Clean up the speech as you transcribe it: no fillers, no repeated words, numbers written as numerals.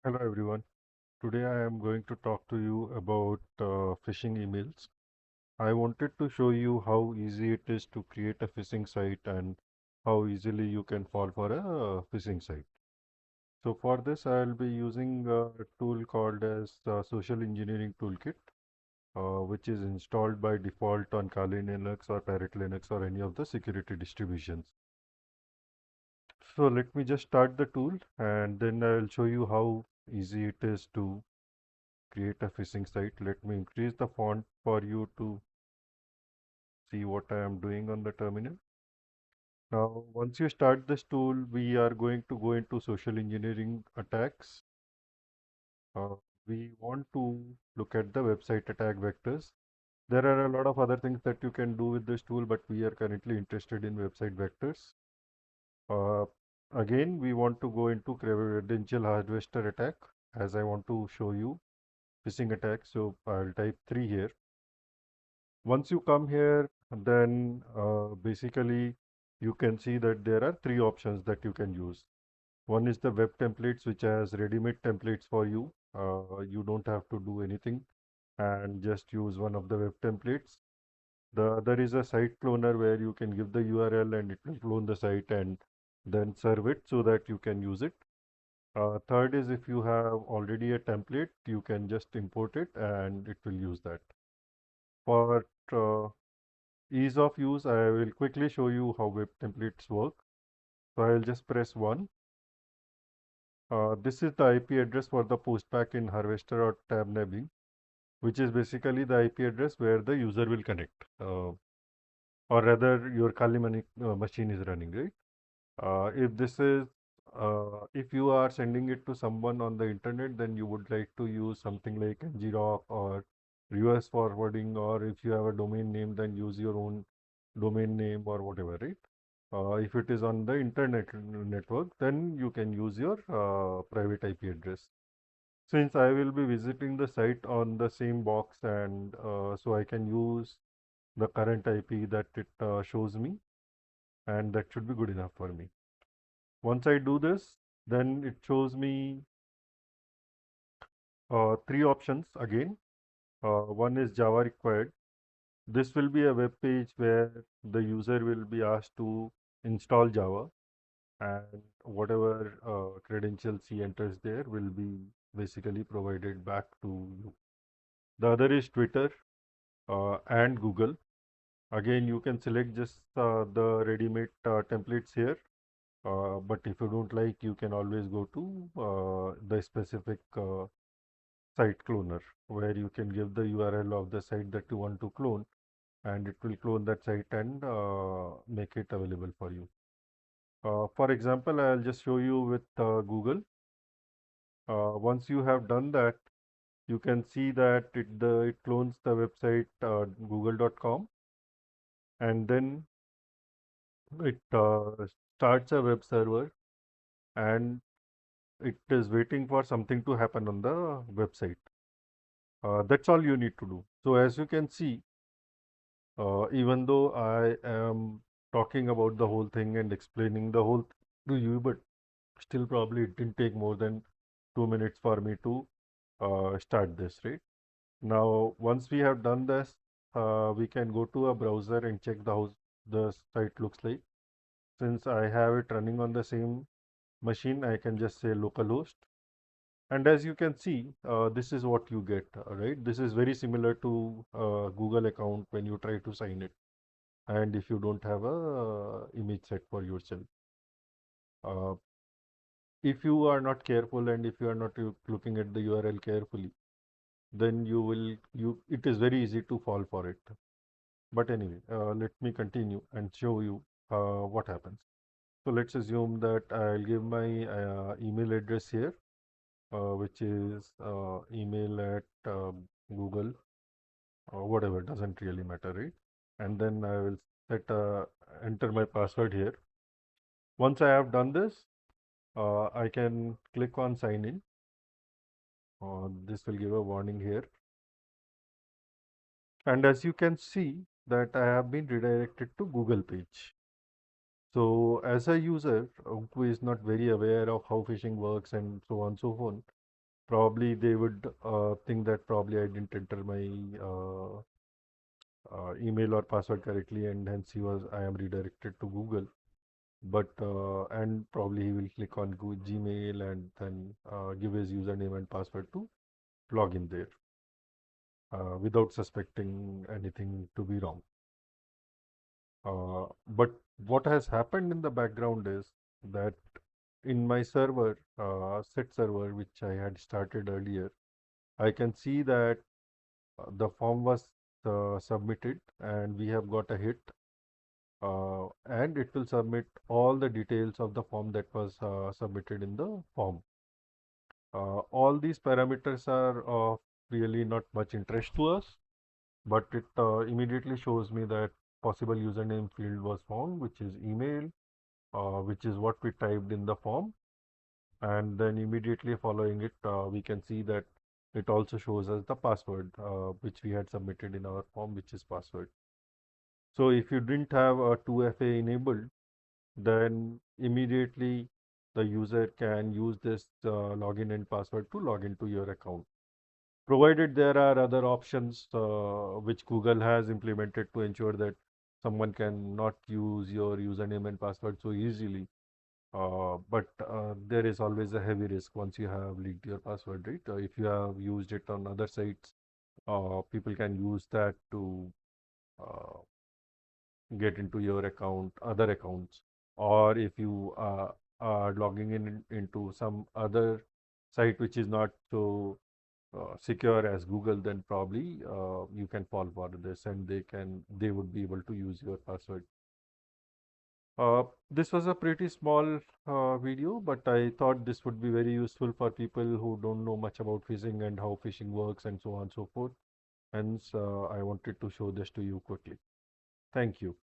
Hello everyone. Today I am going to talk to you about phishing emails. I wanted to show you how easy it is to create a phishing site and how easily you can fall for a phishing site. So for this I will be using a tool called as Social Engineering Toolkit, which is installed by default on Kali Linux or Parrot Linux or any of the security distributions. So let me just start the tool and then I will show you how easy it is to create a phishing site. Let me increase the font for you to see what I am doing on the terminal. Now, once you start this tool, we are going to go into social engineering attacks. Uh, we want to look at the website attack vectors. There are a lot of other things that you can do with this tool, but we are currently interested in website vectors. Uh, Again, we want to go into credential harvester attack as I want to show you phishing attack. So I'll type 3 here. Once you come here, then basically you can see that there are three options that you can use. One is the web templates, which has ready-made templates for you. You don't have to do anything and just use one of the web templates. The other is a site cloner where you can give the URL and it will clone the site and then serve it so that you can use it. Third is if you have already a template, you can just import it and it will use that. For ease of use, I will quickly show you how web templates work. So I will just press 1. This is the IP address for the postback in Harvester or tab nabbing, which is basically the IP address where the user will connect, or rather your Kali machine is running, right? If this is, if you are sending it to someone on the internet, then you would like to use something like ngrok or US forwarding, or if you have a domain name, then use your own domain name or whatever, right? If it is on the internet network, then you can use your private IP address. Since I will be visiting the site on the same box and so I can use the current IP that it shows me, and that should be good enough for me. Once I do this, then it shows me three options again. One is Java required. This will be a web page where the user will be asked to install Java, and whatever credentials he enters there will be basically provided back to you. The other is Twitter and Google. Again, you can select just the ready-made templates here, but if you don't like, you can always go to the specific site cloner where you can give the URL of the site that you want to clone, and it will clone that site and make it available for you. For example, I'll just show you with Google. Once you have done that, you can see that it clones the website google.com, and then it starts a web server and it is waiting for something to happen on the website. That's all you need to do. So as you can see, even though I am talking about the whole thing and explaining the whole to you, but still probably it didn't take more than 2 minutes for me to start this, right? Now, once we have done this, we can go to a browser and check how the site looks like. Since I have it running on the same machine, I can just say localhost. And as you can see, this is what you get, right? This is very similar to Google account when you try to sign it. And if you don't have a image set for yourself. Uh, if you are not careful and if you are not looking at the URL carefully, then it is very easy to fall for it. But anyway, let me continue and show you what happens. So let's assume that I'll give my email address here, which is email at Google or whatever, doesn't really matter, right? And then I will set enter my password here. Once I have done this, I can click on sign in. This will give a warning here. And as you can see that I have been redirected to Google page. So as a user who is not very aware of how phishing works and so on and so forth, probably they would think that probably I didn't enter my email or password correctly, and hence I am redirected to Google. But and probably he will click on Gmail and then give his username and password to log in there without suspecting anything to be wrong. But what has happened in the background is that in my server, set server, which I had started earlier, I can see that the form was submitted and we have got a hit, and it will submit all the details of the form that was submitted in the form. All these parameters are of really not much interest to us, but it immediately shows me that possible username field was found, which is email, which is what we typed in the form. And then immediately following it, we can see that it also shows us the password, which we had submitted in our form, which is password. So if you didn't have a 2FA enabled, then immediately the user can use this login and password to log into your account. Provided there are other options which Google has implemented to ensure that someone can not use your username and password so easily. But there is always a heavy risk once you have leaked your password, right? If you have used it on other sites, people can use that to uh, get into your account, other accounts, or if you are logging into some other site which is not so secure as Google, then probably you can fall for this, and they would be able to use your password. This was a pretty small video, but I thought this would be very useful for people who don't know much about phishing and how phishing works and so on and so forth. Hence, I wanted to show this to you quickly. Thank you.